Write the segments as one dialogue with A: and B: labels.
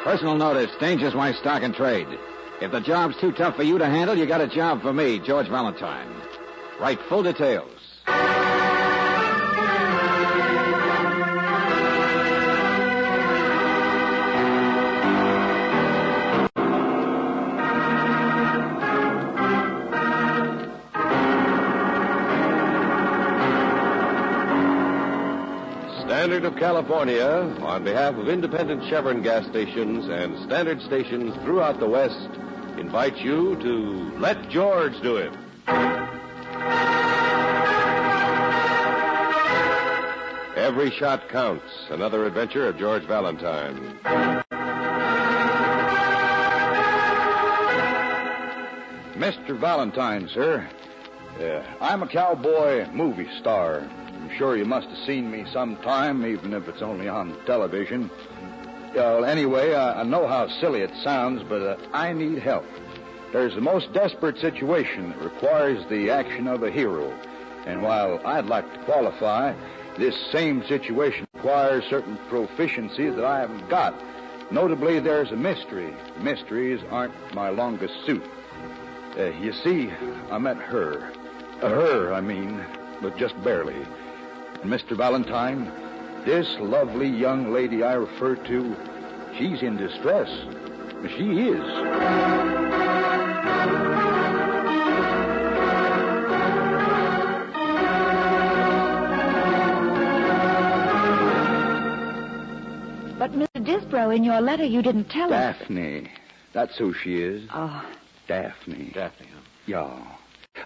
A: Personal notice, danger's my stock and trade. If the job's too tough for you to handle, you got a job for me, George Valentine. Write full details.
B: Standard of California, on behalf of independent Chevron gas stations and standard stations throughout the West, invites you to Let George Do It. Every shot counts. Another adventure of George Valentine.
C: Mr. Valentine, sir. I'm a cowboy movie star. I'm sure you must have seen me sometime, even if it's only on television. Well, anyway, I know how silly it sounds, but I need help. There's a most desperate situation that requires the action of a hero. And while I'd like to qualify, this same situation requires certain proficiencies that I haven't got. Notably, there's a mystery. Mysteries aren't my longest suit. You see, I met her. But just barely. And Mr. Valentine, this lovely young lady I refer to, she's in distress. She is.
D: But, Mr. Disbrow, in your letter you didn't tell us.
C: Daphne. That's who she is.
D: Oh.
C: Daphne.
A: Daphne, huh?
C: Yeah.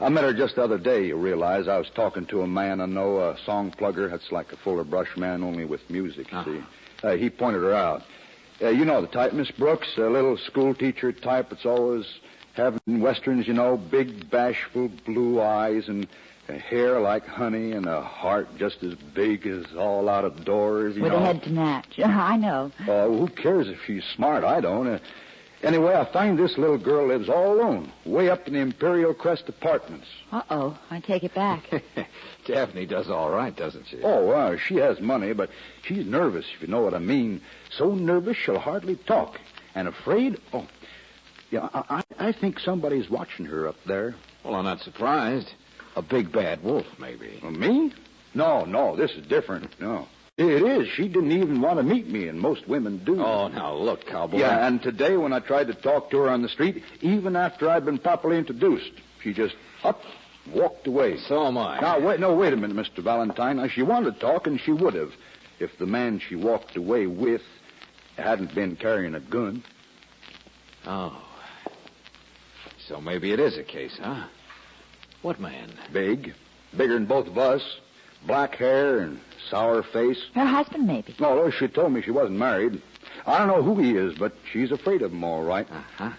C: I met her just the other day, you realize. I was talking to a man I know, a song plugger. That's like a Fuller Brush man, only with music, you see. He pointed her out. You know the type, Miss Brooks, a little school teacher type that's always having westerns, you know, big, bashful blue eyes and hair like honey and a heart just as big as all out of doors, you know.
D: With a head to match. I know.
C: Who cares if she's smart? I don't. Anyway, I find this little girl lives all alone, way up in the Imperial Crest Apartments.
D: Uh-oh, I take it back.
A: Daphne does all right, doesn't she?
C: Oh, she has money, but she's nervous, if you know what I mean. So nervous she'll hardly talk. And afraid? Oh, yeah, I think somebody's watching her up there.
A: Well, I'm not surprised. A big bad wolf, maybe.
C: Me? No, this is different. No. It is. She didn't even want to meet me, and most women do.
A: Oh, now look, cowboy.
C: Yeah, and today when I tried to talk to her on the street, even after I'd been properly introduced, she just walked away.
A: So am I.
C: Now, wait a minute, Mr. Valentine. Now, she wanted to talk, and she would have, if the man she walked away with hadn't been carrying a gun.
A: Oh. So maybe it is a case, huh? What man?
C: Bigger than both of us. Black hair and sour face.
D: Her husband, maybe.
C: No, she told me she wasn't married. I don't know who he is, but she's afraid of him, all right.
A: Uh-huh.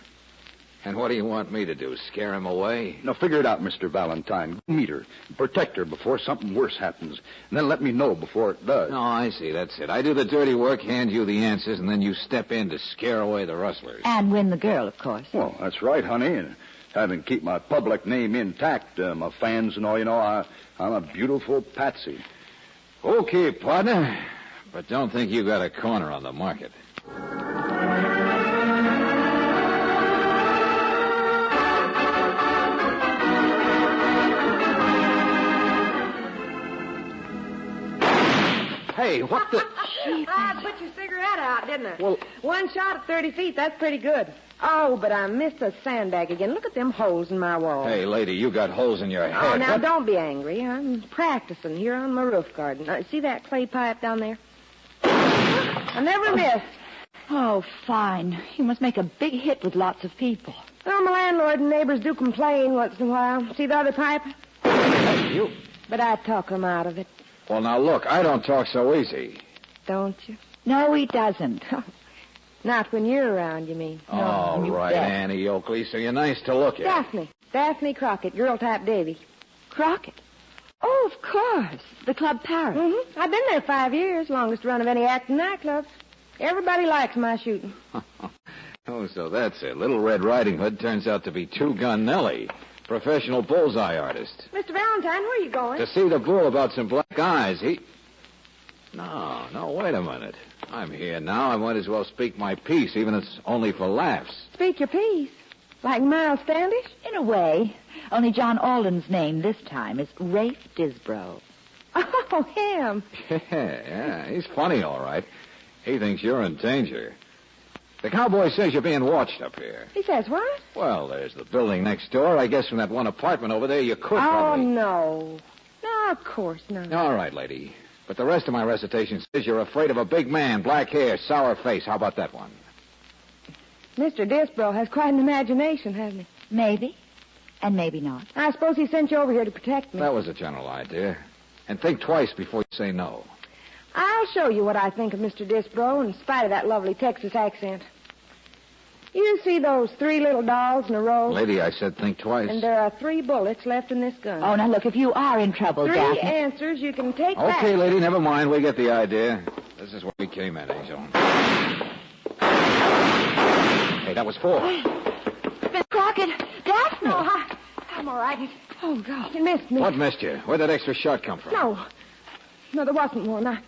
A: And what do you want me to do, scare him away?
C: No, figure it out, Mr. Valentine. Meet her. Protect her before something worse happens. And then let me know before it does.
A: No, I see. That's it. I do the dirty work, hand you the answers, and then you step in to scare away the rustlers.
D: And win the girl, of course.
C: Well, that's right, honey. And having keep my public name intact, my fans and all, you know, I'm a beautiful patsy.
A: Okay, partner. But don't think you got a corner on the market. Hey, what the...
E: I put your cigarette out, didn't I?
A: Well...
E: One shot at 30 feet, that's pretty good. Oh, but I missed a sandbag again. Look at them holes in my wall.
A: Hey, lady, you got holes in your head.
E: Oh, now, don't be angry. I'm practicing here on my roof garden. See that clay pipe down there? I never miss.
D: Oh, fine. You must make a big hit with lots of people.
E: Well, my landlord and neighbors do complain once in a while. See the other pipe?
A: Hey, you...
E: But I talk them out of it.
A: Well, now, look, I don't talk so easy.
E: Don't you?
D: No, he doesn't.
E: Not when you're around, you mean?
A: All
E: no,
A: right, Annie Oakley, so you're nice to look at.
E: Daphne Crockett, girl type Davy.
D: Crockett? Oh, of course. The Club Paris.
E: Mm-hmm. I've been there 5 years, longest run of any acting nightclub. Everybody likes my shooting.
A: Oh, so that's it. Little Red Riding Hood turns out to be Two-Gun Nellie, professional bullseye artist.
E: Mr. Valentine, where are you going?
A: To see the bull about some black eyes. No, wait a minute. I'm here now. I might as well speak my piece, even if it's only for laughs.
E: Speak your piece. Like Miles Standish?
D: In a way. Only John Alden's name this time is Rafe Disbrow.
E: Oh, him.
A: Yeah, he's funny, all right. He thinks you're in danger. The cowboy says you're being watched up here.
E: He says what?
A: Well, there's the building next door. I guess from that one apartment over there, you could
E: Oh,
A: probably...
E: no. No, of course not.
A: All right, lady. But the rest of my recitation says you're afraid of a big man, black hair, sour face. How about that one?
E: Mr. Disbrow has quite an imagination, hasn't he?
D: Maybe. And maybe not.
E: I suppose he sent you over here to protect me.
A: That was a general idea. And think twice before you say no.
E: I'll show you what I think of Mr. Disbrow in spite of that lovely Texas accent. You see those 3 little dolls in a row?
A: Lady, I said think twice.
E: And there are 3 bullets left in this gun.
D: Oh, now look, if you are in trouble,
E: 3
D: Daphne...
E: answers you can take back.
A: Okay, lady, never mind. We get the idea. This is where we came in, Angel. Hey, that was 4.
D: Miss Crockett, Daphne!
E: No, I'm all right. Oh, God, you missed me.
A: What missed you? Where'd that extra shot come from?
E: No, there wasn't one.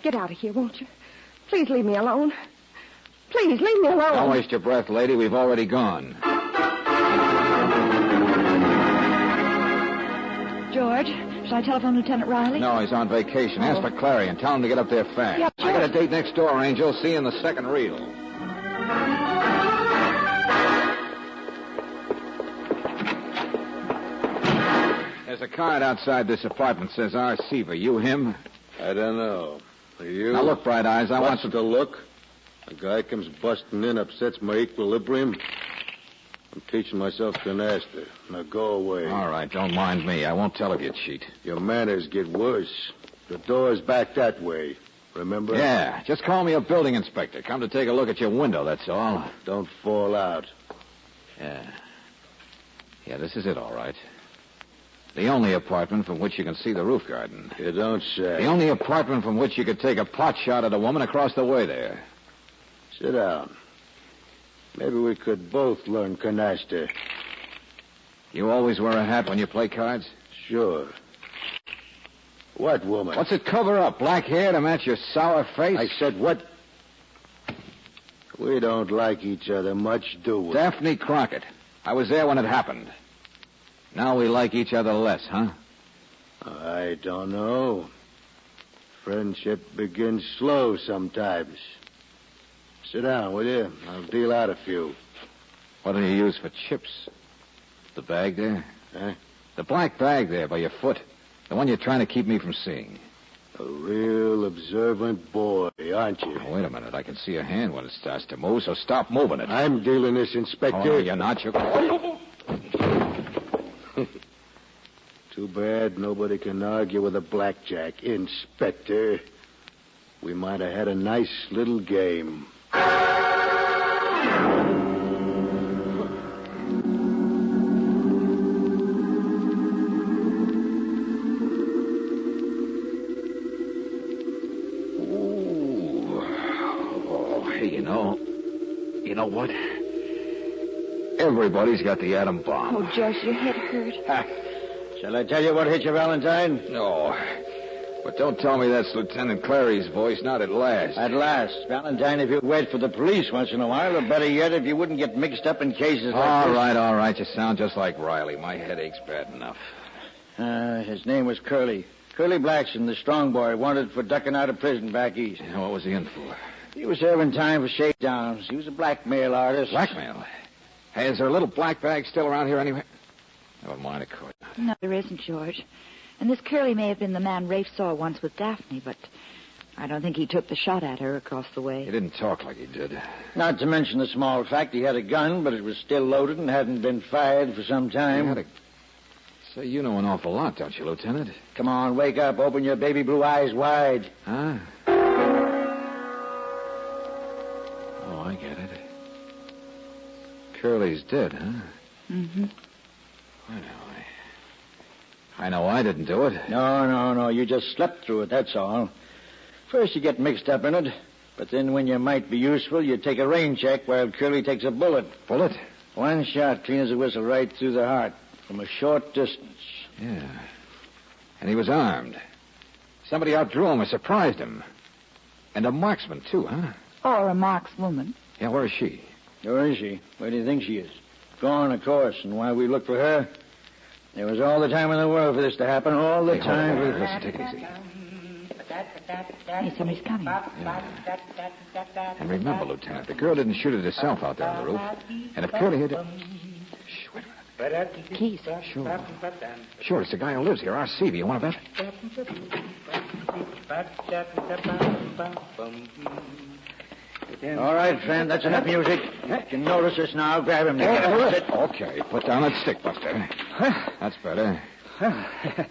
E: Get out of here, won't you? Please leave me alone. Please, leave me alone.
A: Don't waste your breath, lady. We've already gone.
D: George, shall I telephone Lieutenant Riley?
A: No, he's on vacation. Ask for Clary and tell him to get up there fast.
D: Yeah,
A: I got a date next door, Angel. See you in the second reel. There's a card outside this apartment. Says R.C. For you, him?
B: I don't know. Are you?
A: Now, look, Bright Eyes, I want
B: What's the look? A guy comes busting in, upsets my equilibrium. I'm teaching myself canasta. Now go away.
A: All right, don't mind me. I won't tell if you cheat.
B: Your manners get worse. The door's back that way. Remember?
A: Yeah, just call me a building inspector. Come to take a look at your window, that's all.
B: Don't fall out.
A: Yeah, this is it, all right. The only apartment from which you can see the roof garden.
B: You don't say.
A: The only apartment from which you could take a pot shot at a woman across the way there.
B: Sit down. Maybe we could both learn canasta.
A: You always wear a hat when you play cards?
B: Sure. What woman?
A: What's it cover up? Black hair to match your sour face?
B: I said what? We don't like each other much, do we?
A: Daphne Crockett. I was there when it happened. Now we like each other less, huh?
B: I don't know. Friendship begins slow sometimes. Sit down, will you? I'll deal out a few.
A: What do you use for chips? The bag there?
B: Huh?
A: The black bag there by your foot. The one you're trying to keep me from seeing.
B: A real observant boy, aren't you?
A: Oh, wait a minute. I can see your hand when it starts to move, so stop moving it.
B: I'm dealing this, Inspector.
A: Oh, no, you're not. You're...
B: Too bad nobody can argue with a blackjack, Inspector. We might have had a nice little game.
A: You know what? Everybody's got the atom bomb.
D: Oh, George, your head hurt.
C: Shall I tell you what hit you, Valentine?
A: No. But don't tell me that's Lieutenant Clary's voice, not at last.
C: At last. Valentine, if you'd wait for the police once in a while, or better yet, if you wouldn't get mixed up in cases like this.
A: All right. You sound just like Riley. My headache's bad enough.
C: His name was Curly. Curly Blackson, the strong boy, wanted for ducking out of prison back east.
A: Yeah, what was he in for?
C: He was serving time for shakedowns. He was a blackmail artist.
A: Blackmail? Hey, is there a little black bag still around here anywhere? Never mind, of course.
D: No, there isn't, George. And this Curly may have been the man Rafe saw once with Daphne, but I don't think he took the shot at her across the way.
A: He didn't talk like he did.
C: Not to mention the small fact he had a gun, but it was still loaded and hadn't been fired for some time.
A: Say, you know an awful lot, don't you, Lieutenant?
C: Come on, wake up. Open your baby blue eyes wide.
A: Huh? Oh, I get it. Curly's dead, huh?
D: Mm-hmm.
A: I know I didn't do it.
C: No. You just slept through it, that's all. First you get mixed up in it, but then when you might be useful, you take a rain check while Curly takes a bullet.
A: Bullet?
C: One shot, clean as a whistle, right through the heart, from a short distance.
A: Yeah. And he was armed. Somebody outdrew him or surprised him. And a marksman, too, huh?
D: Or a markswoman.
A: Yeah, where is she?
C: Where is she? Where do you think she is? Gone, of course. And while we look for her, there was all the time in the world for this to happen. All the time.
A: Listen, take it easy.
D: Hey, somebody's coming.
A: Yeah. And remember, Lieutenant, the girl didn't shoot it herself out there on the roof. And if Curly had... Shh, wait a minute.
D: Keys.
A: Sure. Sure, it's the guy who lives here, R.C. Do you want to bet?
C: All right, friend, that's enough music. You can notice us now. Grab him.
A: Okay, put down that stick, Buster. That's better.
F: A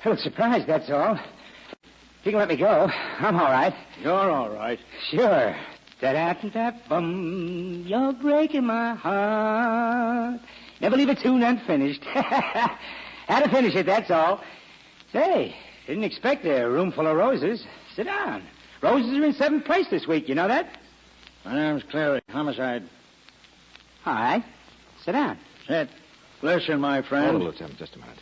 F: little surprised, that's all. You can let me go. I'm all right.
C: You're all right.
F: Sure. Da-da-da-da-bum. You're breaking my heart. Never leave a tune unfinished. Had to finish it, that's all. Say, didn't expect a room full of roses. Sit down. Roses are in 7th place this week. You know that?
C: My name's Clary. Homicide.
F: All right. Sit down.
C: Sit. Listen, my friend.
A: Hold it, Lieutenant, just a minute.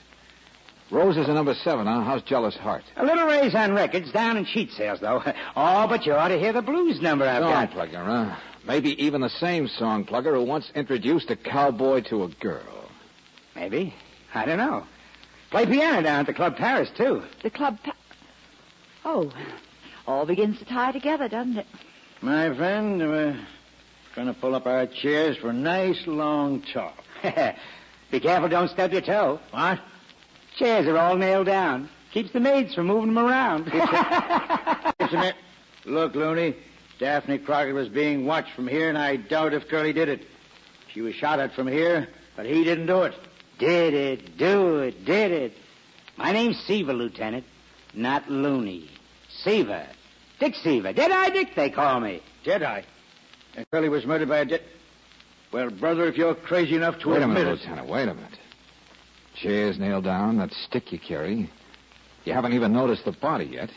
A: Roses are number 7, huh? How's Jealous Heart?
F: A little raise on records, down in sheet sales, though. Oh, but you ought to hear the blues number I've
A: Song
F: got.
A: plugger, huh? Maybe even the same song plugger who once introduced a cowboy to a girl.
F: Maybe. I don't know. Play piano down at the Club Paris, too.
D: The club... Oh, all begins to tie together, doesn't it?
C: My friend, we're going to pull up our chairs for a nice long talk.
F: Be careful, don't stub your toe.
C: What?
F: Chairs are all nailed down. Keeps the maids from moving them around.
C: Listen, man. Look, Looney, Daphne Crockett was being watched from here, and I doubt if Curly did it. She was shot at from here, but he didn't do it.
F: Did it, do it, did it. My name's Seaver, Lieutenant, not Looney. Seaver. Dick Seaver. Dead-Eye Dick, they call me.
C: Dead-Eye? And Curly was murdered by a dead... Well, brother, if you're crazy enough to
A: Wait a
C: admit
A: minute,
C: it...
A: Lieutenant, wait a minute. Chairs nailed down, that stick you carry. You haven't even noticed the body yet.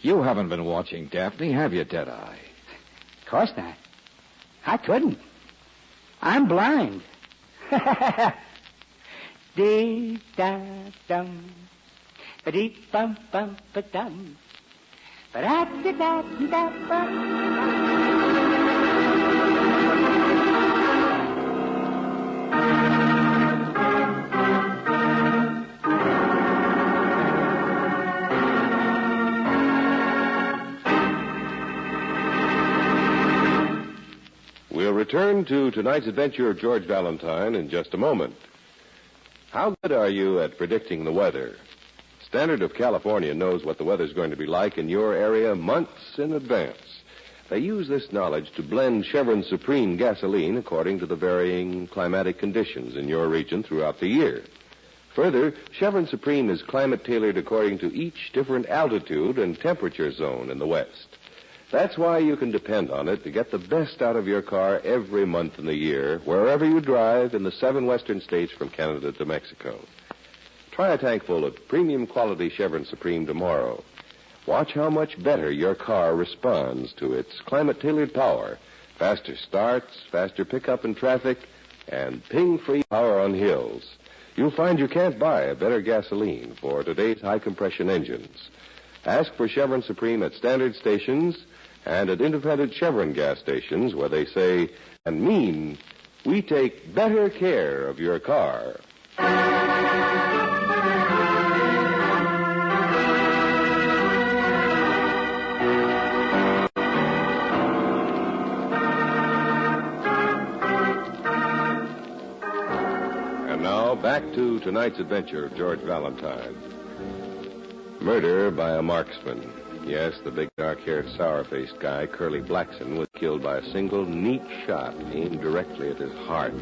A: You haven't been watching Daphne, have you, Deadeye?
F: Of course not. I couldn't. I'm blind. Dee-da-dum. Ba-dee-bum-bum-ba-dum. Ba-da-da-da-da-bum.
B: We'll return to tonight's adventure of George Valentine in just a moment. How good are you at predicting the weather? Standard of California knows what the weather's going to be like in your area months in advance. They use this knowledge to blend Chevron Supreme gasoline according to the varying climatic conditions in your region throughout the year. Further, Chevron Supreme is climate-tailored according to each different altitude and temperature zone in the West. That's why you can depend on it to get the best out of your car every month in the year, wherever you drive in the 7 western states from Canada to Mexico. Try a tank full of premium quality Chevron Supreme tomorrow. Watch how much better your car responds to its climate-tailored power, faster starts, faster pickup in traffic, and ping-free power on hills. You'll find you can't buy a better gasoline for today's high-compression engines. Ask for Chevron Supreme at standard stations and at independent Chevron gas stations where they say and mean, we take better care of your car. And now, back to tonight's adventure of George Valentine. Murder by a marksman. Yes, the big dark-haired, sour-faced guy, Curly Blackson, was killed by a single neat shot aimed directly at his heart.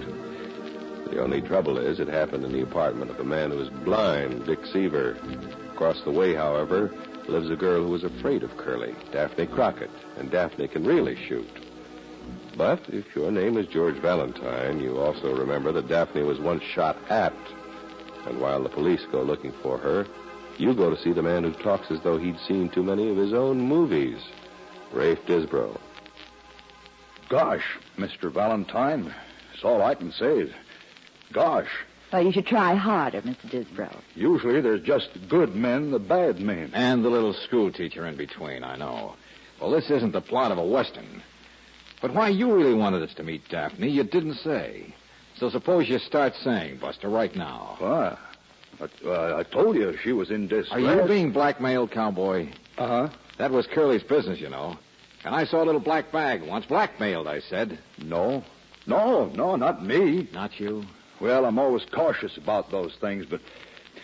B: The only trouble is it happened in the apartment of a man who was blind, Dick Seaver. Across the way, however, lives a girl who was afraid of Curly, Daphne Crockett, and Daphne can really shoot. But if your name is George Valentine, you also remember that Daphne was once shot at. And while the police go looking for her, you go to see the man who talks as though he'd seen too many of his own movies, Rafe Disbrow.
C: Gosh, Mr. Valentine, that's all I can say is, gosh.
D: Well, you should try harder, Mr. Disbrow.
C: Usually there's just good men, the bad men.
A: And the little school teacher in between, I know. Well, this isn't the plot of a Western. But why you really wanted us to meet Daphne, you didn't say. So suppose you start saying, Buster, right now.
C: Why? I told you she was in distress.
A: Are you being blackmailed, cowboy?
C: Uh-huh.
A: That was Curly's business, you know. And I saw a little black bag once. Blackmailed, I said.
C: No, not me.
A: Not you?
C: Well, I'm always cautious about those things, but...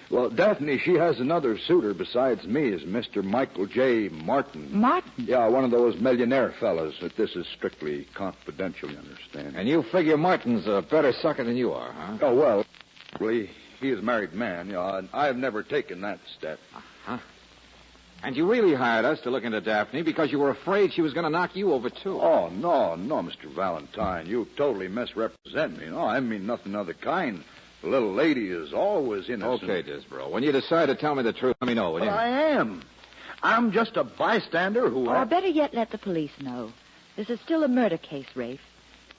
C: Well, Daphne, she has another suitor besides me, is Mr. Michael J. Martin.
D: Martin?
C: Yeah, one of those millionaire fellas. But this is strictly confidential, you understand.
A: And you figure Martin's a better sucker than you are, huh?
C: Oh, well, he is a married man, you know, and I have never taken that step.
A: Uh-huh. And you really hired us to look into Daphne because you were afraid she was going to knock you over, too.
C: Oh, no, Mr. Valentine. You totally misrepresent me. No, I mean nothing of the kind. The little lady is always innocent.
A: Okay, Disbro. When you decide to tell me the truth, let me know, will
C: But
A: you?
C: I am. I'm just a bystander who...
D: Or better yet, let the police know. This is still a murder case, Rafe.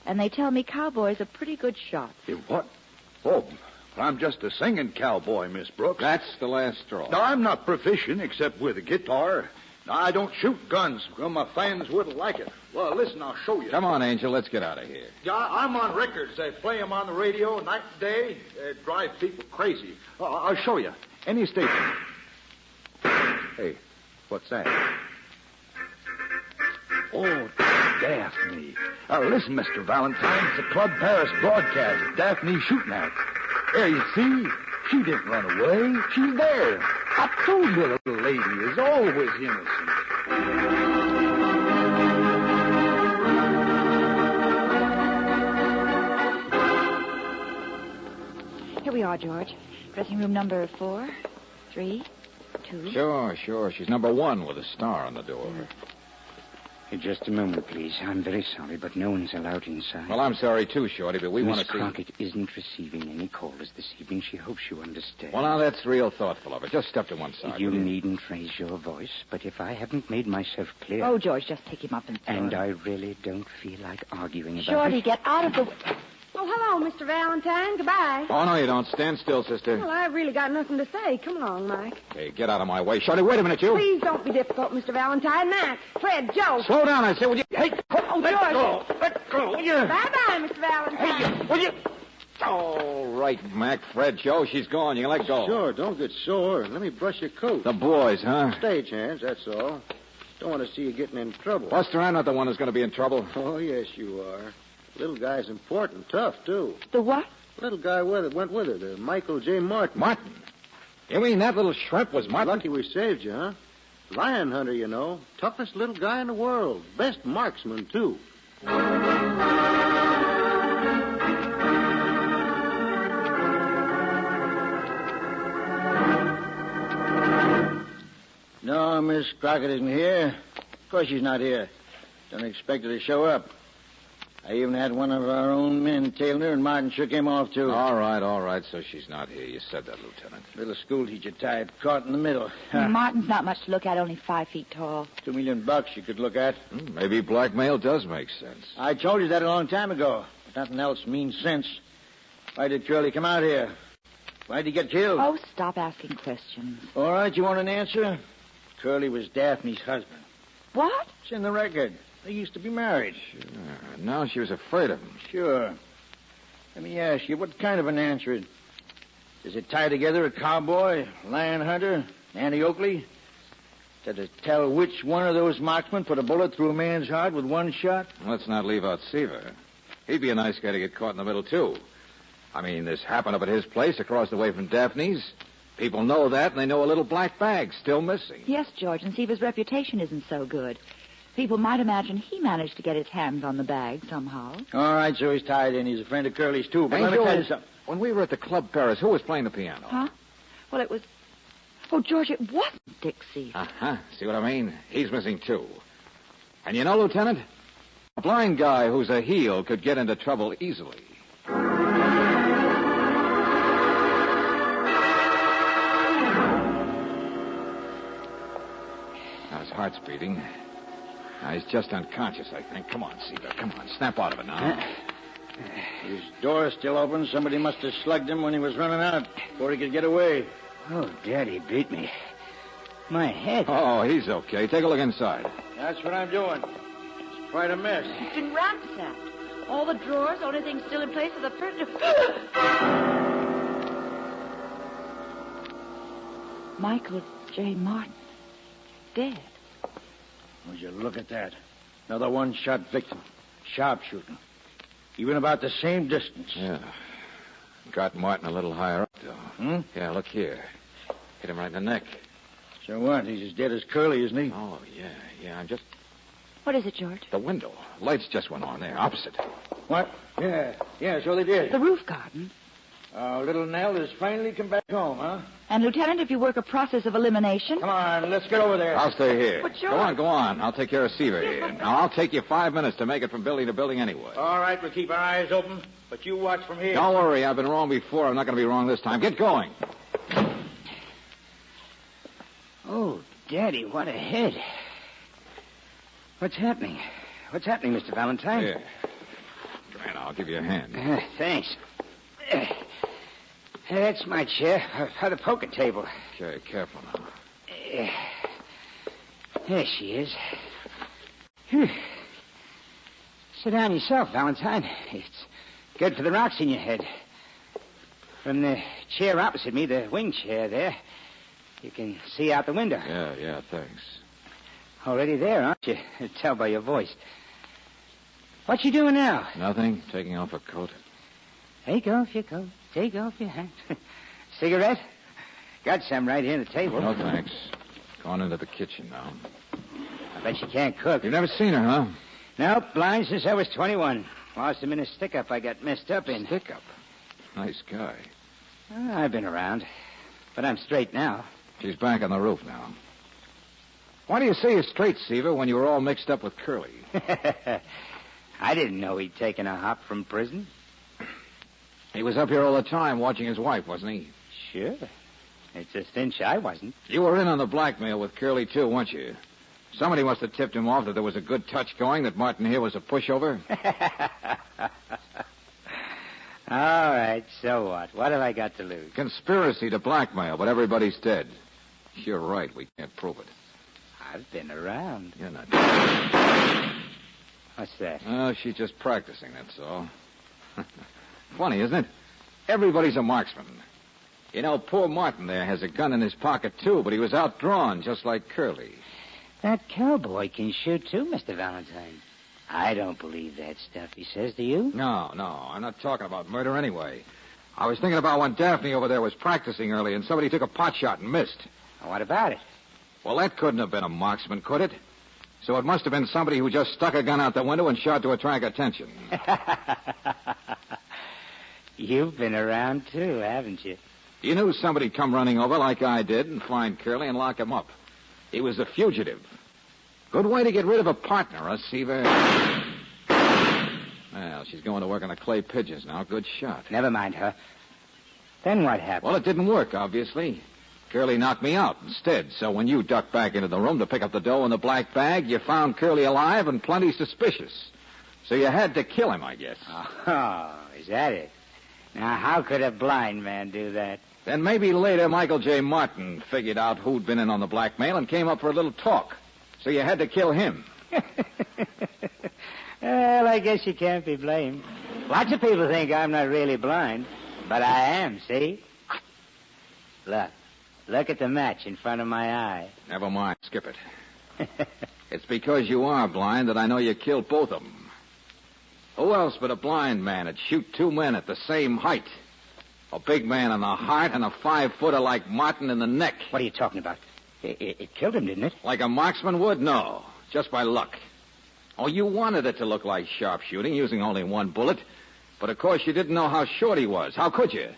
D: And they tell me cowboys are pretty good shots.
C: What? Oh, I'm just a singing cowboy, Miss Brooks.
A: That's the last straw.
C: Now, I'm not proficient except with a guitar. Now, I don't shoot guns. Well, my fans wouldn't like it. Well, listen, I'll show you.
A: Come on, Angel. Let's get out of here.
C: Yeah, I'm on records. They play them on the radio night and day. They drive people crazy. I'll show you. Any station. Hey, what's that? Oh, Daphne. Listen, Mr. Valentine, it's a Club Paris broadcast. Daphne's shooting at. There, you see? She didn't run away. She's there. I told you the little lady is always innocent.
D: Here we are, George. Dressing room number 4, 3, 2.
A: Sure. She's number 1 with a star on the door.
F: Hey, just a moment, please. I'm very sorry, but no one's allowed inside.
A: Well, I'm sorry, too, Shorty, but we want
F: Miss
A: to see...
F: Crockett isn't receiving any callers this evening. She hopes you understand.
A: Well, now, that's real thoughtful of her. Just step to one side.
F: You needn't raise your voice, but if I haven't made myself clear...
D: Oh, George, just take him up and...
F: And I really don't feel like arguing about
D: Shorty,
F: it.
D: get out of the...
E: Oh, hello, Mr. Valentine. Goodbye.
A: Oh, no, you don't. Stand still, sister.
E: Well, I've really got nothing to say. Come along, Mike.
A: Hey, get out of my way. Shorty, wait a minute, you.
E: Please don't be difficult, Mr. Valentine. Mac, Fred, Joe.
A: Slow down, I say, will you?
C: Hey,
E: Oh, George.
C: Let go, will you?
E: Bye-bye, Mr. Valentine.
C: Will you?
A: All right, Mac, Fred, Joe, she's gone. You can let go.
G: Sure, don't get sore. Let me brush your coat.
A: The boys, huh?
G: Stagehands, that's all. Don't want to see you getting in trouble.
A: Buster, I'm not the one who's going to be in trouble.
G: Oh, yes, you are. Little guy's important, tough, too.
D: The what?
G: Little guy went with her, the Michael J. Martin.
A: Martin? You mean that little shrimp was Martin?
G: Lucky we saved you, huh? Lion hunter, you know. Toughest little guy in the world. Best marksman, too. No, Miss Crockett isn't here. Of course she's not here. Don't expect her to show up. I even had one of our own men tailing her, and Martin shook him off, too.
A: All right, so she's not here. You said that, Lieutenant.
G: Little schoolteacher type, caught in the middle.
D: Martin's not much to look at, only 5 feet tall.
G: $2 million you could look at.
A: Maybe blackmail does make sense.
G: I told you that a long time ago. But nothing else means sense. Why did Curly come out here? Why'd he get killed?
D: Oh, stop asking questions.
G: All right, you want an answer? Curly was Daphne's husband.
D: What?
G: It's in the record. They used to be married.
A: Sure. Now she was afraid of him.
G: Sure. Let me ask you, what kind of an answer? Does it tie together a cowboy, lion hunter, Annie Oakley? Does it tell which one of those marksmen put a bullet through a man's heart with one shot?
A: Let's not leave out Seaver. He'd be a nice guy to get caught in the middle, too. I mean, this happened up at his place across the way from Daphne's. People know that, and they know a little black bag's still missing.
D: Yes, George, and Seaver's reputation isn't so good. People might imagine he managed to get his hands on the bag somehow.
G: All right, so he's tied in. He's a friend of Curly's, too. But let me
A: Angel,
G: tell you something.
A: when we were at the Club Paris, who was playing the piano?
D: Huh? Well, it was... Oh, George, it wasn't Dixie.
A: Uh-huh. See what I mean? He's missing, too. And you know, Lieutenant, a blind guy who's a heel could get into trouble easily. Now his heart's beating. Now he's just unconscious, I think. Come on, Seaver. Come on. Snap out of it now.
G: His door's still open. Somebody must have slugged him when he was running out before he could get away.
F: Oh, Daddy beat me. My head.
A: Oh, he's okay. Take a look inside.
G: That's what I'm doing. It's quite a mess.
D: It's been ransacked. All the drawers, the only thing still in place are the furniture. Michael J. Martin. Dead.
G: Would you look at that? Another one-shot victim. Sharpshooting. Even about the same distance.
A: Yeah. Got Martin a little higher up, though. Yeah, look here. Hit him right in the neck.
G: So what? He's as dead as Curly, isn't he?
A: Oh, yeah. I'm just...
D: What is it, George?
A: The window. Lights just went on there, opposite.
G: What? Yeah, so they did.
D: The roof garden.
G: Little Nell has finally come back home, huh?
D: And, Lieutenant, if you work a process of elimination...
G: Come on, let's get over there.
A: I'll stay here.
D: But, George...
A: Go on. I'll take care of Seaver here. Now, I'll take you 5 minutes to make it from building to building anyway.
G: All right, we'll keep our eyes open, but you watch from here.
A: Don't worry. I've been wrong before. I'm not going to be wrong this time. Get going.
F: Oh, Daddy, what a head. What's happening? What's happening, Mr. Valentine?
A: Here. Come here now. I'll give you a hand.
F: Thanks. That's my chair for the poker table.
A: Okay, careful now.
F: There she is. Whew. Sit down yourself, Valentine. It's good for the rocks in your head. From the chair opposite me, the wing chair there, you can see out the window.
A: Yeah, thanks.
F: Already there, aren't you? Tell by your voice. What you doing now?
A: Nothing. Taking off a coat.
F: Take off your coat. Take off your hat. Cigarette? Got some right here on the table.
A: No, thanks. Going into the kitchen now.
F: I bet you can't cook.
A: You've never seen her, huh?
F: Nope, blind since I was 21. Lost him in a stick-up I got messed up in.
A: Stick-up? Nice guy.
F: I've been around. But I'm straight now.
A: She's back on the roof now. Why do you say you're straight, Seaver, when you were all mixed up with Curly?
F: I didn't know he'd taken a hop from prison.
A: He was up here all the time watching his wife, wasn't he?
F: Sure. It's a cinch I wasn't.
A: You were in on the blackmail with Curly, too, weren't you? Somebody must have tipped him off that there was a good touch going, that Martin here was a pushover.
F: All right, so what? What have I got to lose?
A: Conspiracy to blackmail, but everybody's dead. You're right, we can't prove it.
F: I've been around.
A: You're not.
F: What's that?
A: Oh, she's just practicing, that's all. Funny, isn't it? Everybody's a marksman. You know, poor Martin there has a gun in his pocket, too, but he was outdrawn, just like Curly.
F: That cowboy can shoot, too, Mr. Valentine. I don't believe that stuff he says, do you?
A: No, I'm not talking about murder anyway. I was thinking about when Daphne over there was practicing early and somebody took a pot shot and missed.
F: What about it?
A: Well, that couldn't have been a marksman, could it? So it must have been somebody who just stuck a gun out the window and shot to attract attention.
F: You've been around, too, haven't you?
A: You knew somebody'd come running over like I did and find Curly and lock him up. He was a fugitive. Good way to get rid of a partner, huh, Seaver? Well, she's going to work on the clay pigeons now. Good shot.
F: Never mind her. Then what happened?
A: Well, it didn't work, obviously. Curly knocked me out instead, so when you ducked back into the room to pick up the dough in the black bag, you found Curly alive and plenty suspicious. So you had to kill him, I guess.
F: Oh, is that it? Now, how could a blind man do that?
A: Then maybe later Michael J. Martin figured out who'd been in on the blackmail and came up for a little talk. So you had to kill him.
F: Well, I guess you can't be blamed. Lots of people think I'm not really blind, but I am, see? Look at the match in front of my eye.
A: Never mind, skip it. It's because you are blind that I know you killed both of them. Who else but a blind man would shoot two men at the same height? A big man in the heart and a 5-footer like Martin in the neck.
F: What are you talking about? It killed him, didn't it?
A: Like a marksman would? No. Just by luck. Oh, you wanted it to look like sharpshooting, using only one bullet. But, of course, you didn't know how short he was. How could you?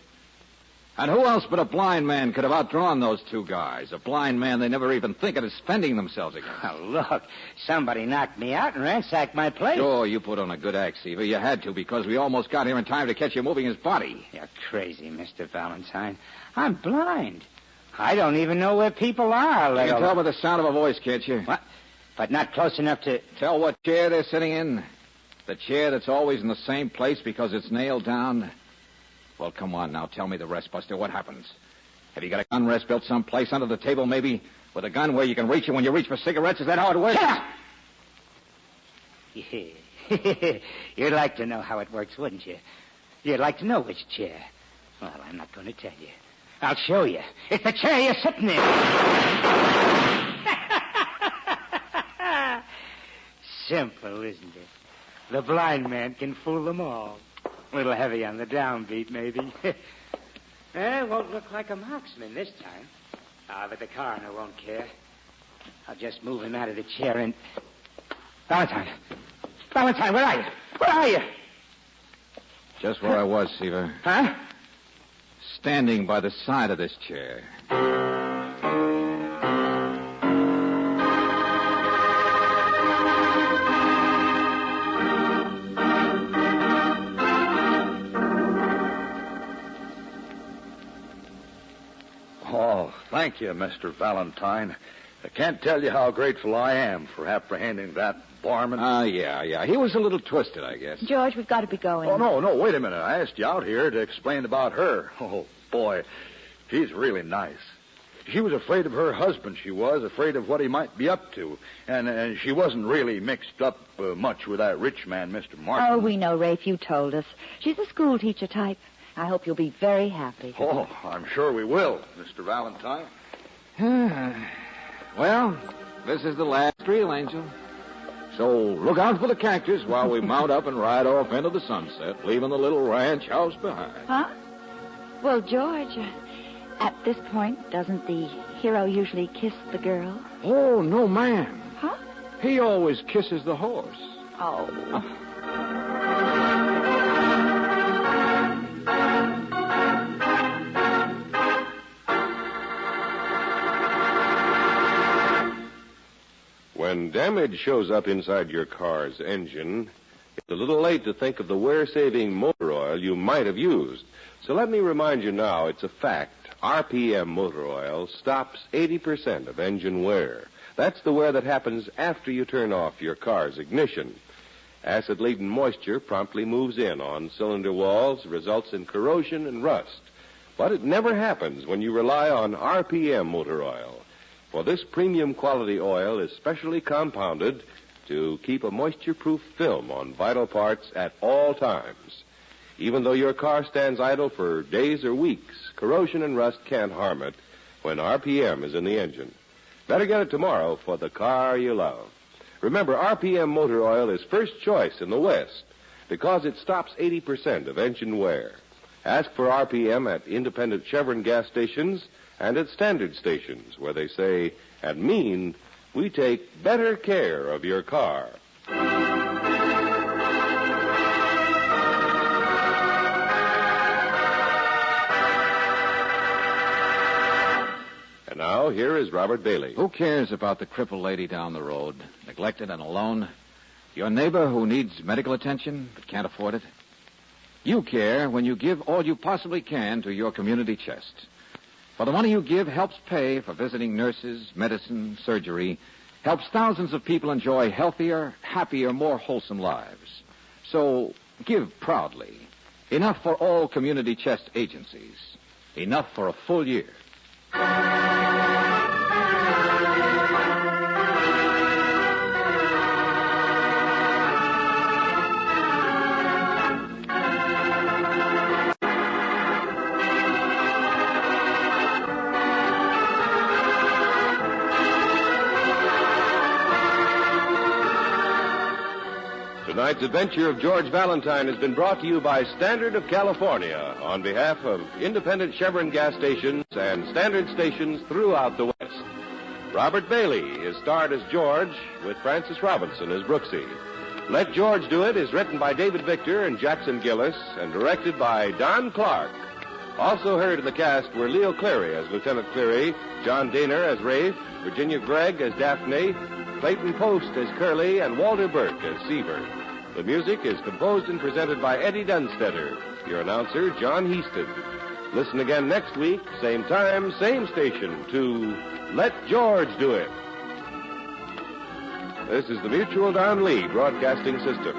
A: And who else but a blind man could have outdrawn those two guys? A blind man they never even think of defending themselves against.
F: Oh, look. Somebody knocked me out and ransacked my place.
A: Sure, you put on a good act, Seaver. You had to, because we almost got here in time to catch you moving his body.
F: You're crazy, Mr. Valentine. I'm blind. I don't even know where people are.
A: You can tell by the sound of a voice, can't you?
F: What? But not close enough to...
A: Tell what chair they're sitting in? The chair that's always in the same place because it's nailed down? Well, come on now. Tell me the rest, Buster. What happens? Have you got a gun rest built someplace under the table, maybe? With a gun where you can reach it when you reach for cigarettes? Is that how it works?
F: Yeah. You'd like to know how it works, wouldn't you? You'd like to know which chair. Well, I'm not going to tell you. I'll show you. It's the chair you're sitting in. Simple, isn't it? The blind man can fool them all. A little heavy on the downbeat, maybe. Won't look like a marksman this time. But the coroner won't care. I'll just move him out of the chair and... Valentine, where are you? Where are you?
A: Just where I was, Seaver.
F: Huh?
A: Standing by the side of this chair.
C: Oh, thank you, Mr. Valentine. I can't tell you how grateful I am for apprehending that barman.
A: Yeah. He was a little twisted, I guess.
D: George, we've got to be going.
C: Oh, no, wait a minute. I asked you out here to explain about her. Oh, boy, she's really nice. She was afraid of her husband, she was, afraid of what he might be up to. And she wasn't really mixed up much with that rich man, Mr. Martin.
D: Oh, we know, Rafe. You told us. She's a school teacher type. I hope you'll be very happy.
C: Oh, I'm sure we will, Mr. Valentine.
A: Well, this is the last reel, Angel. So look out for the cactus while we mount up and ride off into the sunset, leaving the little ranch house behind.
D: Huh? Well, George, at this point, doesn't the hero usually kiss the girl?
A: Oh, no, ma'am.
D: Huh?
A: He always kisses the horse.
D: Oh.
B: When damage shows up inside your car's engine, it's a little late to think of the wear-saving motor oil you might have used. So let me remind you now, it's a fact. RPM motor oil stops 80% of engine wear. That's the wear that happens after you turn off your car's ignition. Acid-laden moisture promptly moves in on cylinder walls, results in corrosion and rust. But it never happens when you rely on RPM motor oil. For this premium quality oil is specially compounded to keep a moisture-proof film on vital parts at all times. Even though your car stands idle for days or weeks, corrosion and rust can't harm it when RPM is in the engine. Better get it tomorrow for the car you love. Remember, RPM motor oil is first choice in the West because it stops 80% of engine wear. Ask for RPM at independent Chevron gas stations and at standard stations where they say and mean we take better care of your car. And now, here is Robert Bailey.
A: Who cares about the crippled lady down the road, neglected and alone? Your neighbor who needs medical attention but can't afford it? You care when you give all you possibly can to your community chest. For the money you give helps pay for visiting nurses, medicine, surgery, helps thousands of people enjoy healthier, happier, more wholesome lives. So give proudly. Enough for all community chest agencies. Enough for a full year.
B: Tonight's adventure of George Valentine has been brought to you by Standard of California on behalf of independent Chevron gas stations and standard stations throughout the West. Robert Bailey is starred as George with Francis Robinson as Brooksy. Let George Do It is written by David Victor and Jackson Gillis and directed by Don Clark. Also heard in the cast were Leo Cleary as Lieutenant Cleary, John Daner as Rafe, Virginia Gregg as Daphne, Clayton Post as Curly, and Walter Burke as Seaver. The music is composed and presented by Eddie Dunstetter. Your announcer, John Heaston. Listen again next week, same time, same station, to Let George Do It. This is the Mutual Don Lee Broadcasting System.